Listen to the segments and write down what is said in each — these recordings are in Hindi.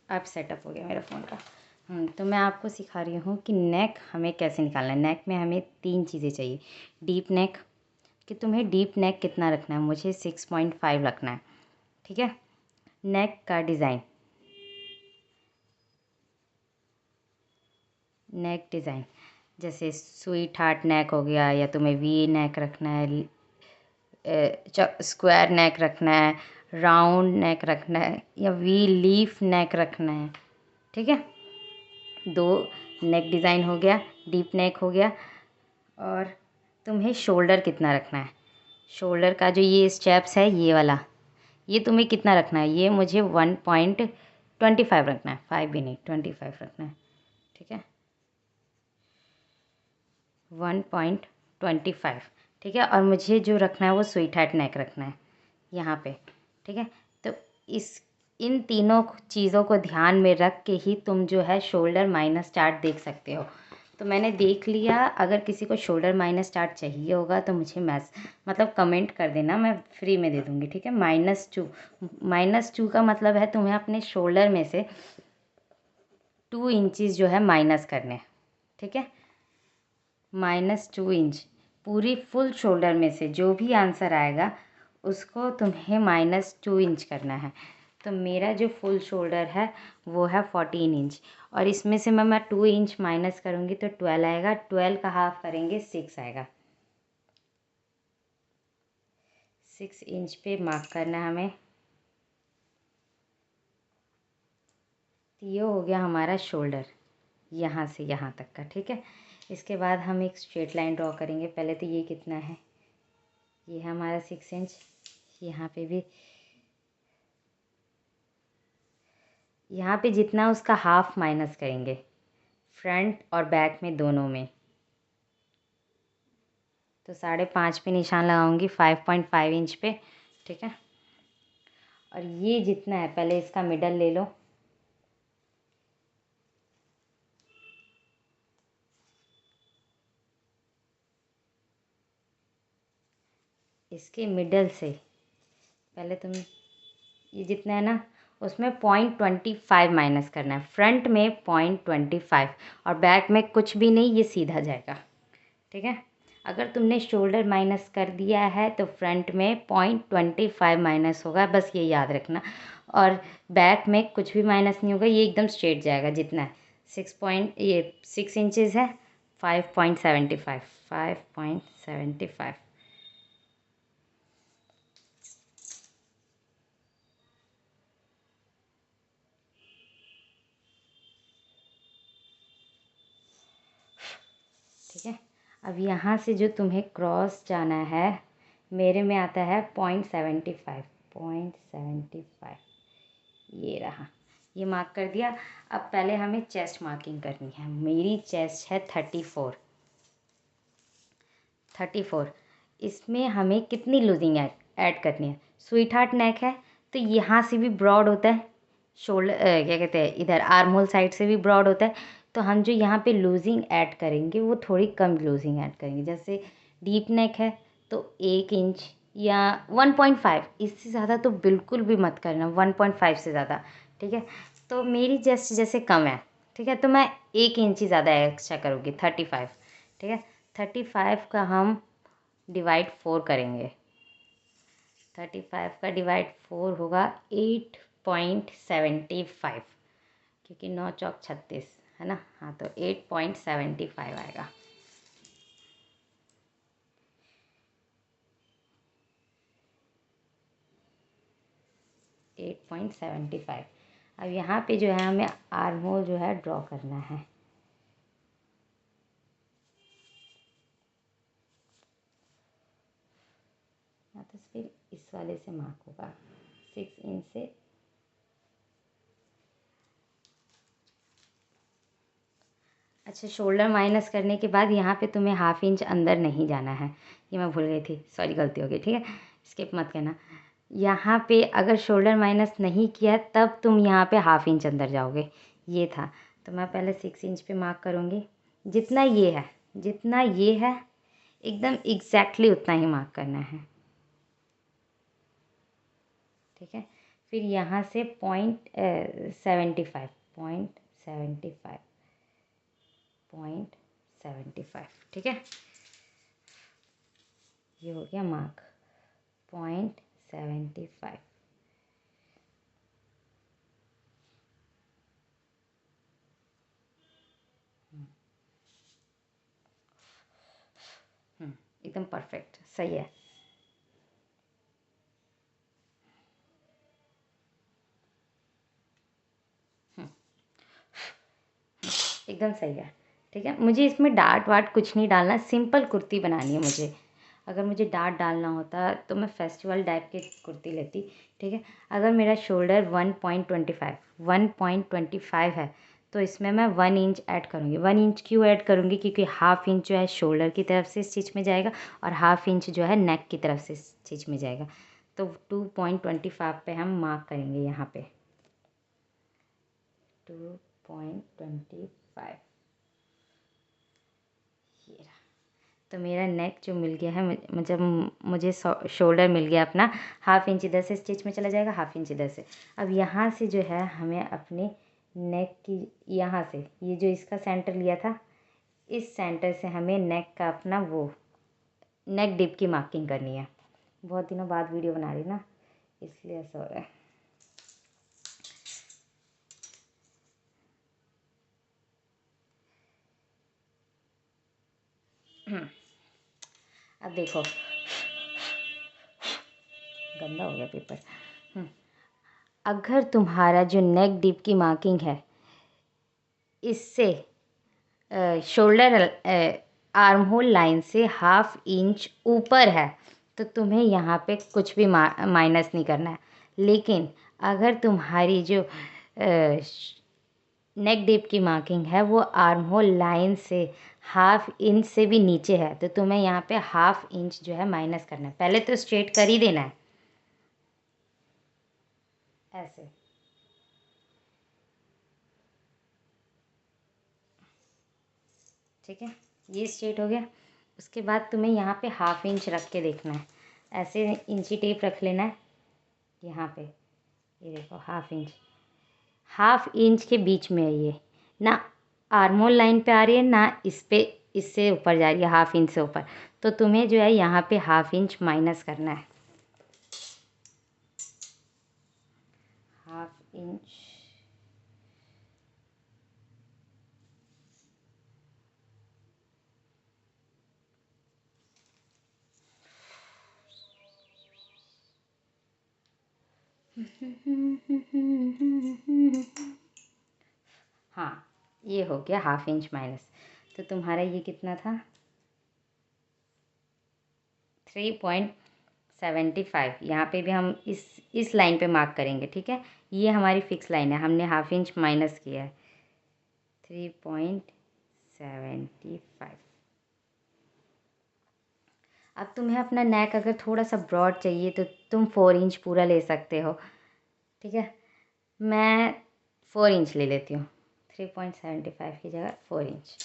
अब सेटअप हो गया मेरा फ़ोन का। तो मैं आपको सिखा रही हूँ कि नेक हमें कैसे निकालना है। नेक में हमें 3 चीज़ें चाहिए। डीप नेक, कि तुम्हें डीप नेक कितना रखना है, मुझे 6.5 रखना है, ठीक है। नेक का डिज़ाइन, नेक डिज़ाइन जैसे स्वीट हार्ट नेक हो गया, या तुम्हें वी नेक रखना है, स्क्वायर नेक रखना है, राउंड नेक रखना है, या वी लीफ नेक रखना है, ठीक है। 2 नेक डिज़ाइन हो गया, डीप नेक हो गया। और तुम्हें शोल्डर कितना रखना है, शोल्डर का जो ये स्टेप्स है ये वाला, ये तुम्हें कितना रखना है, ये मुझे 1.25 रखना है, 5 भी नहीं 25 रखना है, ठीक है। 1.25, ठीक है। और मुझे जो रखना है वो स्वीट हार्ट नेक रखना है यहाँ पे, ठीक है। तो इन तीनों चीज़ों को ध्यान में रख के ही तुम जो है शोल्डर माइनस चार्ट देख सकते हो। तो मैंने देख लिया। अगर किसी को शोल्डर माइनस चार्ट चाहिए होगा तो मुझे मतलब कमेंट कर देना, मैं फ्री में दे दूँगी, ठीक है। -2 का मतलब है तुम्हें अपने शोल्डर में से 2 इंचज़ जो है माइनस करने हैं, ठीक है। -2 इंच पूरी फुल शोल्डर में से जो भी आंसर आएगा उसको तुम्हें -2 इंच करना है। तो मेरा जो फुल शोल्डर है वो है 14 इंच, और इसमें से मैं 2 इंच माइनस करूँगी तो 12 आएगा। 12 का हाफ करेंगे 6 आएगा। 6 इंच पे मार्क करना है हमें। तो ये हो गया हमारा शोल्डर यहाँ से यहाँ तक का, ठीक है। इसके बाद हम एक स्ट्रेट लाइन ड्रॉ करेंगे। पहले तो ये कितना है, ये है हमारा 6 इंच। यहाँ पे भी, यहाँ पे जितना उसका हाफ माइनस करेंगे, फ्रंट और बैक में दोनों में। तो 5.5 पे निशान लगाऊंगी 5.5 इंच पे, ठीक है। और ये जितना है पहले इसका मिडल ले लो। इसके मिडल से पहले तुम ये जितना है ना उसमें 0.25 माइनस करना है। फ्रंट में 0.25 और बैक में कुछ भी नहीं, ये सीधा जाएगा, ठीक है। अगर तुमने शोल्डर माइनस कर दिया है तो फ्रंट में 0.25 माइनस होगा, बस ये याद रखना। और बैक में कुछ भी माइनस नहीं होगा, ये एकदम स्ट्रेट जाएगा। जितना है 6 इंचज़ है, 5.75 5.75। ठीक है। अब यहाँ से जो तुम्हें क्रॉस जाना है, मेरे में आता है 0.75 0.75, ये रहा, ये मार्क कर दिया। अब पहले हमें चेस्ट मार्किंग करनी है। मेरी चेस्ट है 34। इसमें हमें कितनी लूजिंग ऐड करनी है। स्वीट हार्ट नेक है तो यहाँ से भी ब्रॉड होता है, शोल्डर क्या कहते हैं, इधर आर्म होल साइड से भी ब्रॉड होता है। तो हम जो यहाँ पे लूजिंग ऐड करेंगे वो थोड़ी कम लूजिंग ऐड करेंगे। जैसे डीप नेक है तो 1 इंच या 1.5, इससे ज़्यादा तो बिल्कुल भी मत करना, 1.5 से ज़्यादा, ठीक है। तो मेरी चेस्ट जैसे कम है, ठीक है, तो मैं 1 इंच ही ज़्यादा एक्स्ट्रा करूँगी, 35, ठीक है। 35 का हम डिवाइड 4 करेंगे। 35 का डिवाइड 4 होगा 8.75, क्योंकि 9 चौक 36 है ना। हाँ, तो 8.75 आएगा। अब यहाँ पे जो है हमें आर्म होल जो है ड्रॉ करना है। या तो फिर इस वाले से मार्क होगा 6 इंच से। अच्छा, शोल्डर माइनस करने के बाद यहाँ पे तुम्हें हाफ इंच अंदर नहीं जाना है, ये मैं भूल गई थी, सॉरी, गलती हो गई, ठीक है। स्किप मत करना। यहाँ पे अगर शोल्डर माइनस नहीं किया तब तुम यहाँ पे हाफ इंच अंदर जाओगे, ये था। तो मैं पहले 6 इंच पे मार्क करूँगी। जितना ये है, जितना ये है, एकदम एग्जैक्टली उतना ही मार्क करना है, ठीक है। फिर यहाँ से 0.75 0.75 ठीक है। ये हो गया मार्क 0.75। एकदम परफेक्ट सही है। एकदम सही है। ठीक है, मुझे इसमें डार्ट वाट कुछ नहीं डालना, सिंपल कुर्ती बनानी है मुझे। अगर मुझे डार्ट डालना होता तो मैं फेस्टिवल टाइप की कुर्ती लेती। ठीक है, अगर मेरा शोल्डर 1.25 है तो इसमें मैं 1 इंच ऐड करूँगी। 1 इंच क्यों ऐड करूँगी, क्योंकि हाफ इंच जो है शोल्डर की तरफ से स्टिच में जाएगा और हाफ इंच जो है नेक की तरफ से स्टिच में जाएगा। तो 2.25 पे हम मार्क करेंगे यहाँ पे 2.25। ये रहा। तो मेरा नेक जो मिल गया है, मतलब मुझे शोल्डर मिल गया अपना। हाफ इंच इधर से स्टिच में चला जाएगा, हाफ इंच इधर से। अब यहाँ से जो है हमें अपने नेक की, यहाँ से ये जो इसका सेंटर लिया था, इस सेंटर से हमें नेक का अपना वो नेक डिप की मार्किंग करनी है। बहुत दिनों बाद वीडियो बना रही ना, इसलिए ऐसा हो रहा है। अब देखो, गंदा हो गया पेपर। अगर तुम्हारा जो नेक डिप की मार्किंग है इससे शोल्डर आर्म होल लाइन से हाफ इंच ऊपर है तो तुम्हें यहाँ पे कुछ भी माइनस नहीं करना है। लेकिन अगर तुम्हारी जो नेक डिप की मार्किंग है वो आर्म होल लाइन से हाफ इंच से भी नीचे है तो तुम्हें यहाँ पे हाफ इंच जो है माइनस करना है। पहले तो स्ट्रेट कर ही देना है ऐसे। ठीक है, ये स्ट्रेट हो गया। उसके बाद तुम्हें यहाँ पे हाफ इंच रख के देखना है, ऐसे इंची टेप रख लेना है यहाँ पे। ये देखो हाफ इंच के बीच में है ये, ना आर्मोल लाइन पे आ रही है ना इस पे, इससे ऊपर जा रही है हाफ इंच से ऊपर। तो तुम्हें जो है यहाँ पे हाफ इंच माइनस करना है, हाफ इंच। हाँ, ये हो गया हाफ इंच माइनस। तो तुम्हारा ये कितना था 3.75। यहाँ पे भी हम इस लाइन पे मार्क करेंगे। ठीक है, ये हमारी फिक्स लाइन है, हमने हाफ इंच माइनस किया है 3.75। अब तुम्हें अपना नेक अगर थोड़ा सा ब्रॉड चाहिए तो तुम 4 इंच पूरा ले सकते हो। ठीक है, मैं 4 इंच ले लेती हूँ, 3.75 की जगह 4 इंच।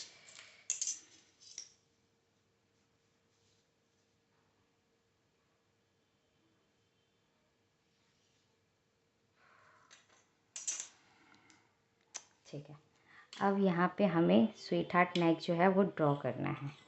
ठीक है, अब यहाँ पे हमें स्वीट हार्ट नेक जो है वो ड्रॉ करना है।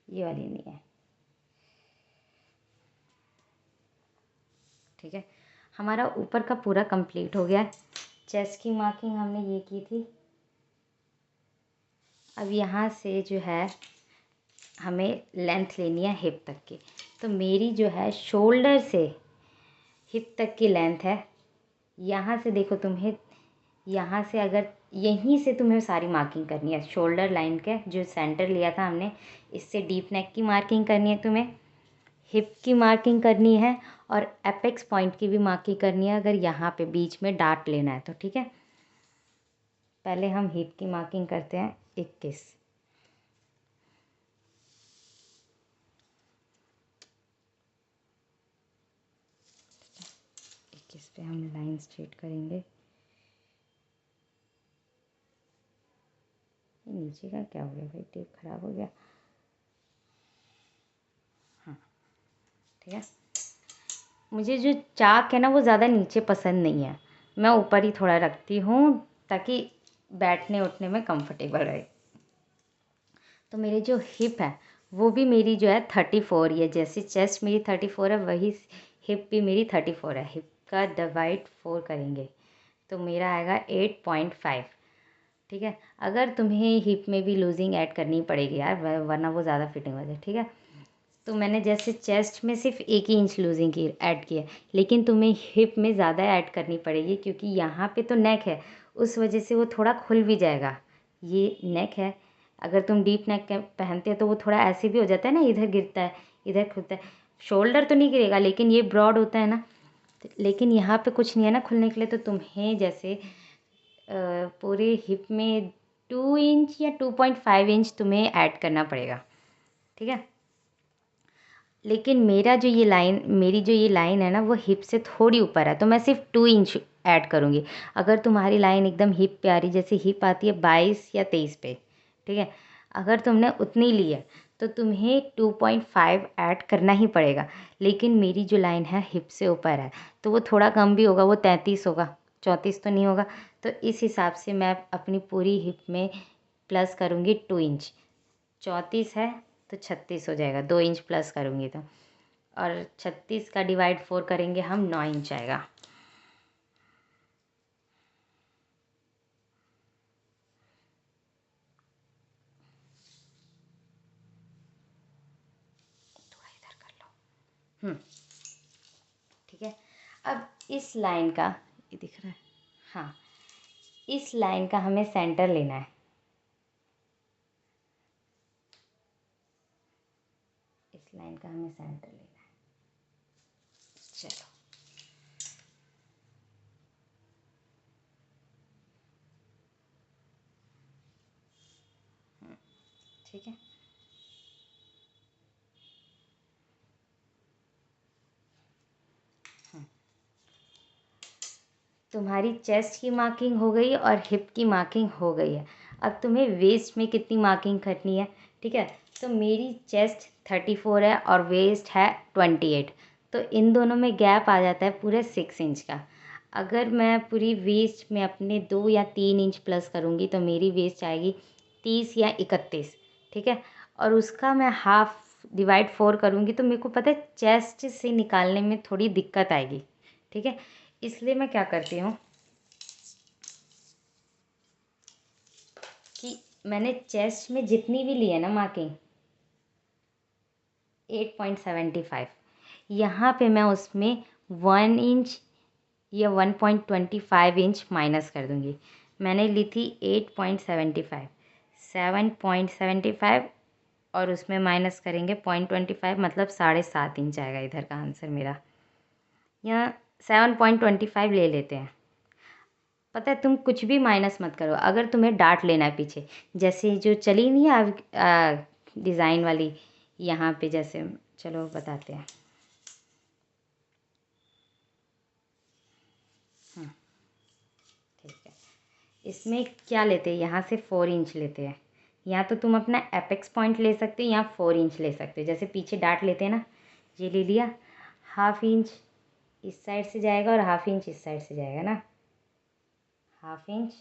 ये वाली नहीं है। ठीक है, हमारा ऊपर का पूरा कंप्लीट हो गया। चेस्ट की मार्किंग हमने ये की थी। अब यहाँ से जो है हमें लेंथ लेनी है हिप तक की। तो मेरी जो है शोल्डर से हिप तक की लेंथ है। यहाँ से देखो तुम्हें, यहाँ से अगर यहीं से तुम्हें सारी मार्किंग करनी है, शोल्डर लाइन के जो सेंटर लिया था हमने, इससे डीप नेक की मार्किंग करनी है तुम्हें, हिप की मार्किंग करनी है और एपेक्स पॉइंट की भी मार्किंग करनी है अगर यहाँ पे बीच में डार्ट लेना है तो। ठीक है, पहले हम हिप की मार्किंग करते हैं 21। इस पे हम लाइन स्ट्रेट करेंगे। ये नीचे का क्या हो गया भाई, टेप खराब हो गया। हाँ ठीक है, मुझे जो चाक है ना वो ज़्यादा नीचे पसंद नहीं है, मैं ऊपर ही थोड़ा रखती हूँ ताकि बैठने उठने में कंफर्टेबल रहे। तो मेरे जो हिप है वो भी मेरी जो है 34 ही है, जैसे चेस्ट मेरी 34 है वही हिप भी मेरी 34 है। हिप का डिवाइड 4 करेंगे तो मेरा आएगा 8.5। ठीक है, अगर तुम्हें हिप में भी लूजिंग ऐड करनी पड़ेगी यार, वरना वो ज़्यादा फिटिंग हो जाए। ठीक है, तो मैंने जैसे चेस्ट में सिर्फ 1 ही इंच लूजिंग की ऐड की है, लेकिन तुम्हें हिप में ज़्यादा ऐड करनी पड़ेगी क्योंकि यहाँ पे तो नेक है, उस वजह से वो थोड़ा खुल भी जाएगा। ये नेक है, अगर तुम डीप नेक पहनते हो तो वो थोड़ा ऐसे भी हो जाता है ना, इधर गिरता है इधर खुलता है। शोल्डर तो नहीं गिरेगा लेकिन ये ब्रॉड होता है ना, लेकिन यहाँ पे कुछ नहीं है ना खुलने के लिए, तो तुम्हें जैसे पूरे हिप में 2 इंच या 2.5 इंच तुम्हें ऐड करना पड़ेगा। ठीक है, लेकिन मेरी जो ये लाइन है ना वो हिप से थोड़ी ऊपर है, तो मैं सिर्फ 2 इंच ऐड करूँगी। अगर तुम्हारी लाइन एकदम हिप पे आ रही, जैसे हिप आती है 22 या 23 पे, ठीक है, अगर तुमने उतनी ली है तो तुम्हें 2.5 ऐड करना ही पड़ेगा। लेकिन मेरी जो लाइन है हिप से ऊपर है तो वो थोड़ा कम भी होगा, वो 33 होगा, 34 तो नहीं होगा। तो इस हिसाब से मैं अपनी पूरी हिप में प्लस करूँगी 2 इंच। 34 है तो 36 हो जाएगा, 2 इंच प्लस करूँगी तो, और 36 का डिवाइड 4 करेंगे हम, 9 इंच आएगा। थोड़ा इधर कर लो। ठीक है, अब इस लाइन का, ये दिख रहा है, हाँ, इस लाइन का हमें सेंटर लेना है। इस लाइन का हमें सेंटर लेना है। चलो, ठीक है, तुम्हारी चेस्ट की मार्किंग हो गई और हिप की मार्किंग हो गई है। अब तुम्हें वेस्ट में कितनी मार्किंग करनी है। ठीक है, तो मेरी चेस्ट 34 है और वेस्ट है 28, तो इन दोनों में गैप आ जाता है पूरे 6 इंच का। अगर मैं पूरी वेस्ट में अपने 2 या 3 इंच प्लस करूँगी तो मेरी वेस्ट आएगी 30 या 31। ठीक है, और उसका मैं हाफ डिवाइड 4 करूँगी तो मेरे को पता है चेस्ट से निकालने में थोड़ी दिक्कत आएगी। ठीक है, इसलिए मैं क्या करती हूँ कि मैंने चेस्ट में जितनी भी ली है ना मार्किंग 8.75, यहाँ पे मैं उसमें 1 इंच या 1.25 इंच माइनस कर दूँगी। मैंने ली थी 8.75, 7.75 और उसमें माइनस करेंगे 0.25, मतलब 7.5 इंच आएगा इधर का आंसर मेरा। यहाँ 7.25 ले लेते हैं। पता है, तुम कुछ भी माइनस मत करो, अगर तुम्हें डार्ट लेना है पीछे, जैसे जो चली नहीं है डिज़ाइन वाली यहाँ पे, जैसे चलो बताते हैं। ठीक है, इसमें क्या लेते हैं, यहाँ से 4 इंच लेते हैं। या तो तुम अपना एपेक्स पॉइंट ले सकते हो या 4 इंच ले सकते हो, जैसे पीछे डार्ट लेते हैं ना, ये ले लिया। हाफ इंच इस साइड से जाएगा और हाफ इंच इस साइड से जाएगा ना, हाफ इंच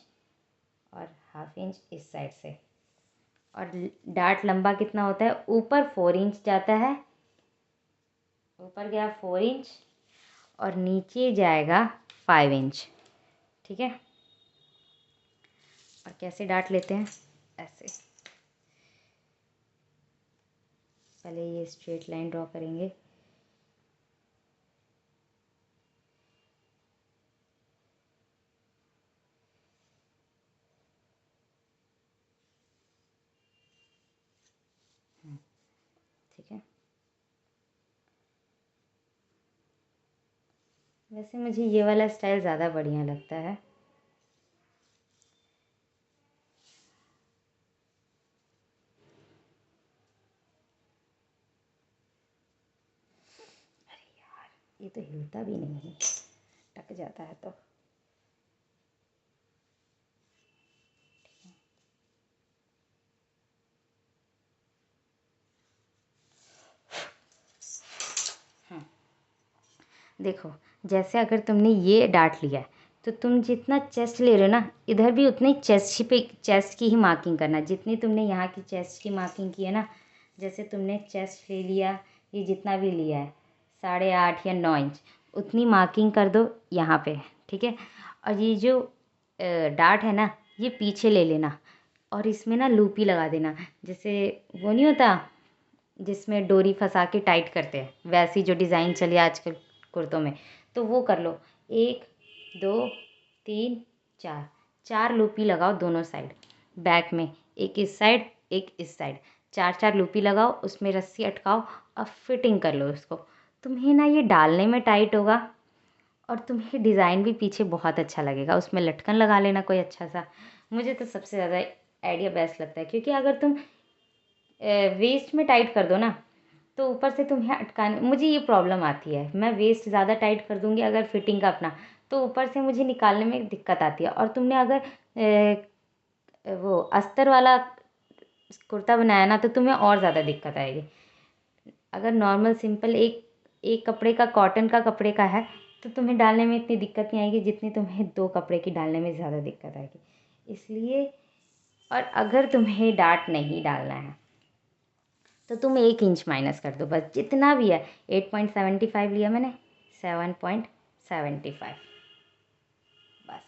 और हाफ इंच इस साइड से। और डार्ट लंबा कितना होता है, ऊपर 4 इंच जाता है, ऊपर गया 4 इंच और नीचे जाएगा 5 इंच। ठीक है, और कैसे डार्ट लेते हैं, ऐसे पहले ये स्ट्रेट लाइन ड्रॉ करेंगे, वैसे मुझे ये वाला स्टाइल ज़्यादा बढ़िया लगता है। अरे यार, ये तो हिलता भी नहीं है, टक जाता है तो। देखो, जैसे अगर तुमने ये डाट लिया है तो तुम जितना चेस्ट ले रहे हो ना, इधर भी उतनी चेस्ट की ही मार्किंग करना। जितनी तुमने यहाँ की चेस्ट की मार्किंग की है ना, जैसे तुमने चेस्ट ले लिया, ये जितना भी लिया है 8.5 या 9 इंच, उतनी मार्किंग कर दो यहाँ पे, ठीक है। और ये जो डाट है ना, ये पीछे ले लेना और इसमें ना लूपी लगा देना। जैसे वो नहीं होता जिसमें डोरी फंसा के टाइट करते हैं, वैसी जो डिज़ाइन चली आजकल कुर्तों में, तो वो कर लो। 1 2 3 4, 4 लूपी लगाओ दोनों साइड, बैक में एक इस साइड एक इस साइड, 4 लूपी लगाओ, उसमें रस्सी अटकाओ और फिटिंग कर लो उसको। तुम्हें ना ये डालने में टाइट होगा और तुम्हें डिज़ाइन भी पीछे बहुत अच्छा लगेगा। उसमें लटकन लगा लेना कोई अच्छा सा। मुझे तो सबसे ज़्यादा आइडिया बेस्ट लगता है, क्योंकि अगर तुम वेस्ट में टाइट कर दो ना, तो ऊपर से तुम्हें अटकाने, मुझे ये प्रॉब्लम आती है, मैं वेस्ट ज़्यादा टाइट कर दूँगी अगर फिटिंग का अपना, तो ऊपर से मुझे निकालने में दिक्कत आती है। और तुमने अगर वो अस्तर वाला कुर्ता बनाया ना, तो तुम्हें और ज़्यादा दिक्कत आएगी। अगर नॉर्मल सिंपल एक एक कपड़े का, कॉटन का कपड़े का है, तो तुम्हें डालने में इतनी दिक्कत नहीं आएगी जितनी तुम्हें 2 कपड़े की डालने में ज़्यादा दिक्कत आएगी, इसलिए। और अगर तुम्हें डाट नहीं डालना है तो तुम 1 इंच माइनस कर दो बस, जितना भी है। 8.75 लिया मैंने, 7.75 बस।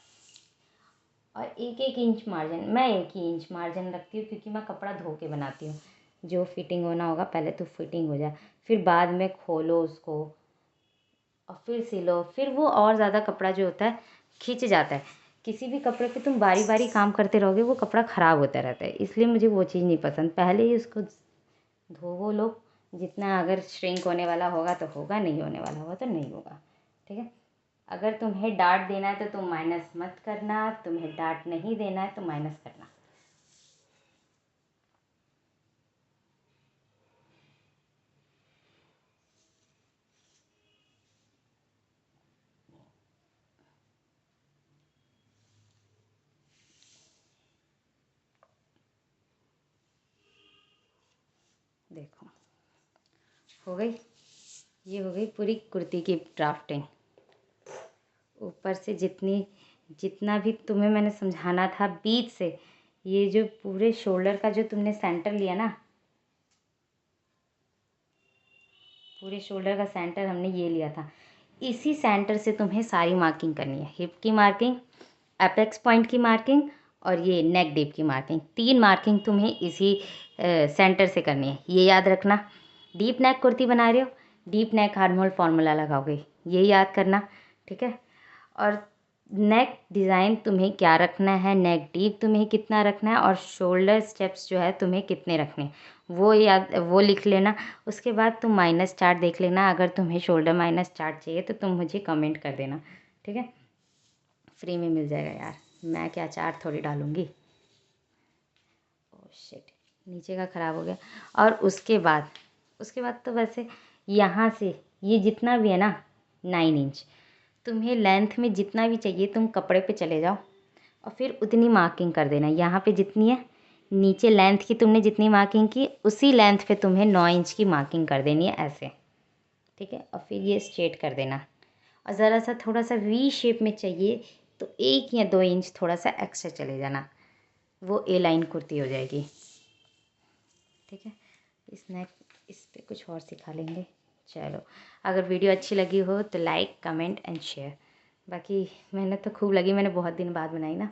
और एक एक इंच मार्जिन, मैं 1 ही इंच मार्जिन रखती हूँ, क्योंकि मैं कपड़ा धो के बनाती हूँ। जो फिटिंग होना होगा पहले तो फिटिंग हो जाए, फिर बाद में खोलो उसको और फिर सिलो, फिर वो और ज़्यादा कपड़ा जो होता है खिंच जाता है। किसी भी कपड़े पे तुम बारी बारी काम करते रहोगे, वो कपड़ा ख़राब होता रहता है, इसलिए मुझे वो चीज़ नहीं पसंद। पहले ही उसको धोवो लो, जितना अगर श्रिंक होने वाला होगा तो होगा, नहीं होने वाला होगा तो नहीं होगा, ठीक है। अगर तुम्हें डाट देना है तो तुम माइनस मत करना, तुम्हें डाट नहीं देना है तो माइनस करना। देखो, हो गई, ये हो गई पूरी कुर्ती की ड्राफ्टिंग। ऊपर से जितना भी तुम्हें मैंने समझाना था बीच से, ये जो पूरे शोल्डर का जो तुमने सेंटर लिया ना, पूरे शोल्डर का सेंटर हमने ये लिया था, इसी सेंटर से तुम्हें सारी मार्किंग करनी है। हिप की मार्किंग, एपेक्स पॉइंट की मार्किंग और ये नेक डीप की मार्किंग, 3 मार्किंग तुम्हें इसी सेंटर से करनी है, ये याद रखना। डीप नेक कुर्ती बना रहे हो, deep neck arm hole formula लगाओगे, ये याद करना, ठीक है। और नेक डिज़ाइन तुम्हें क्या रखना है, नेक डीप तुम्हें कितना रखना है, और शोल्डर स्टेप्स जो है तुम्हें कितने रखने हैं, वो याद, वो लिख लेना। उसके बाद तुम माइनस चार्ट देख लेना, अगर तुम्हें शोल्डर माइनस चार्ट चाहिए तो तुम मुझे कमेंट कर देना, ठीक है। फ्री में मिल जाएगा यार, मैं क्या चार्ट थोड़ी डालूँगी। ओह शिट, नीचे का ख़राब हो गया। और उसके बाद तो वैसे यहाँ से ये जितना भी है ना 9 इंच, तुम्हें लेंथ में जितना भी चाहिए तुम कपड़े पे चले जाओ और फिर उतनी मार्किंग कर देना। यहाँ पे जितनी है, नीचे लेंथ की तुमने जितनी मार्किंग की, उसी लेंथ पे तुम्हें 9 इंच की मार्किंग कर देनी है ऐसे, ठीक है। और फिर ये स्ट्रेट कर देना। और ज़रा सा थोड़ा सा वी शेप में चाहिए तो 1 या 2 इंच थोड़ा सा एक्स्ट्रा चले जाना, वो ए लाइन कुर्ती हो जाएगी, ठीक है। इस पे कुछ और सिखा लेंगे। चलो, अगर वीडियो अच्छी लगी हो तो लाइक कमेंट एंड शेयर। बाकी मेहनत तो खूब लगी, मैंने बहुत दिन बाद बनाई ना।